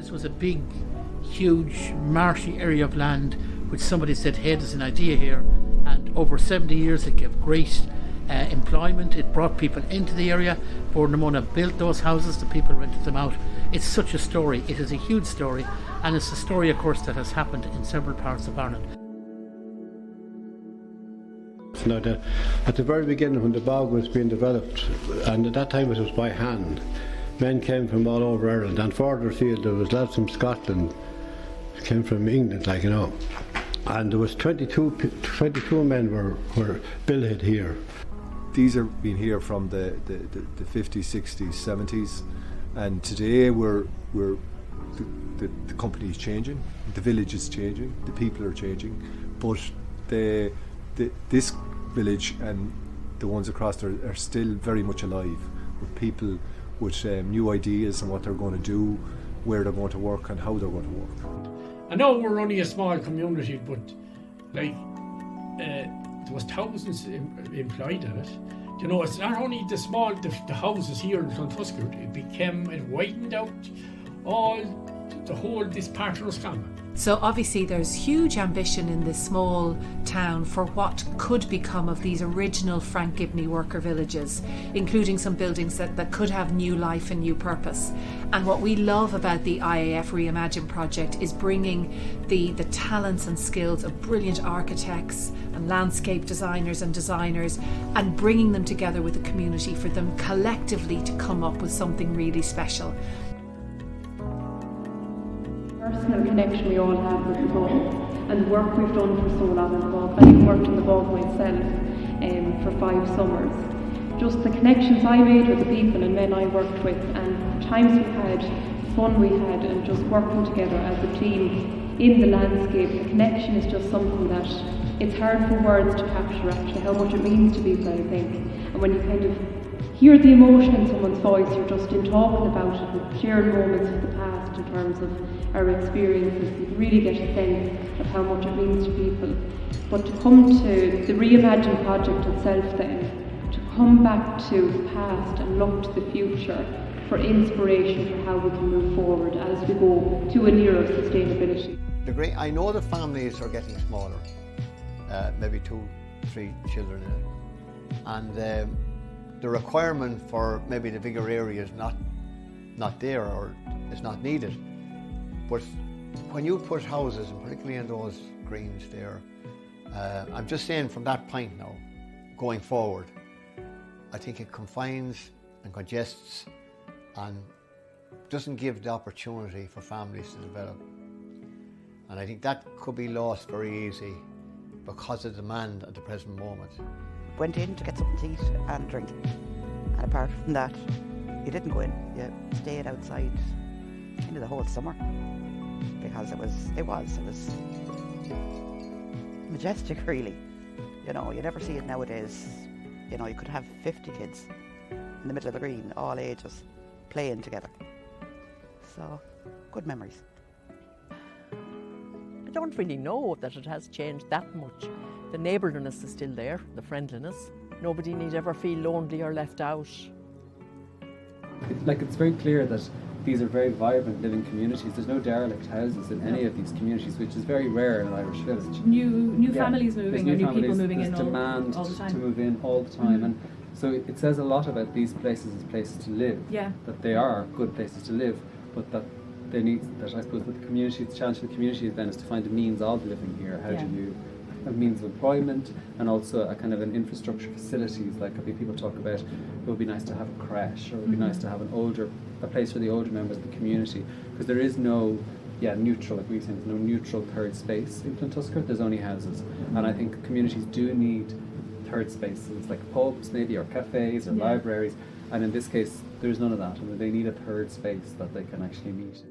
This was a big, huge, marshy area of land which somebody said, hey, there's an idea here, and over 70 years it gave great employment. It brought people into the area. Bord na Móna built those houses, the people rented them out. It's such a story. It is a huge story, and it's a story, of course, that has happened in several parts of Ireland. Now, at the very beginning, when the bog was being developed, and at that time it was by hand, men came from all over Ireland, and further afield there was lads from Scotland, came from England, like, you know, and there was 22 men were billeted here. These are been here from the 50s, 60s, 70s, and today the company is changing, the village is changing, the people are changing, but this village and the ones across there are still very much alive, with people with new ideas on what they're going to do, where they're going to work and how they're going to work. I know we're only a small community, but like there was thousands employed in it. You know, it's not only the houses here in Clontusker, it widened out this part of Roscommon. So obviously there's huge ambition in this small town for what could become of these original Frank Gibney worker villages, including some buildings that could have new life and new purpose. And what we love about the IAF Reimagine project is bringing the talents and skills of brilliant architects and landscape designers and bringing them together with the community for them collectively to come up with something really special. Personal connection we all have with the bog and the work we've done for so long in the bog. I've worked in the bog myself for 5 summers. Just the connections I made with the people and men I worked with, and times we had, fun we had, and just working together as a team in the landscape. The connection is just something that it's hard for words to capture actually how much it means to people, I think. And when you kind of hear the emotion in someone's voice, you're just in talking about it and sharing moments of the past in terms of our experiences, you really get a sense of how much it means to people. But to come to the Reimagine project itself then, to come back to the past and look to the future for inspiration for how we can move forward as we go to an era of sustainability. I know the families are getting smaller, maybe 2, 3 children in it, and the requirement for maybe the bigger area is not there or is not needed. But when you put houses, and particularly in those greens there, I'm just saying from that point now, going forward, I think it confines and congests and doesn't give the opportunity for families to develop. And I think that could be lost very easy because of demand at the present moment. Went in to get something to eat and drink, and apart from that, you didn't go in. You stayed outside into the whole summer because it was majestic, really. You know, you never see it nowadays. You know, you could have 50 kids in the middle of the green, all ages, playing together. So, good memories. I don't really know that it has changed that much. The neighbourliness is still there, the friendliness. Nobody need ever feel lonely or left out. It's very clear that these are very vibrant living communities. There's no derelict houses in any of these communities, which is very rare in an Irish village. New families moving, or new people moving in demand all the time. to move in all the time. And so it says a lot about these places as places to live. Yeah. That they are good places to live, but that they need, that I suppose that the community, the challenge for the community then is to find a means of living here. How do you, a means of employment, and also a kind of an infrastructure facilities, like I think people talk about, it would be nice to have a creche, or it would be nice to have a place for the older members of the community, because there is no neutral, like we were saying, there's no neutral third space in Clontusker, there's only houses. And I think communities do need third spaces, like pubs maybe, or cafes, or libraries, and in this case there's none of that, and they need a third space that they can actually meet.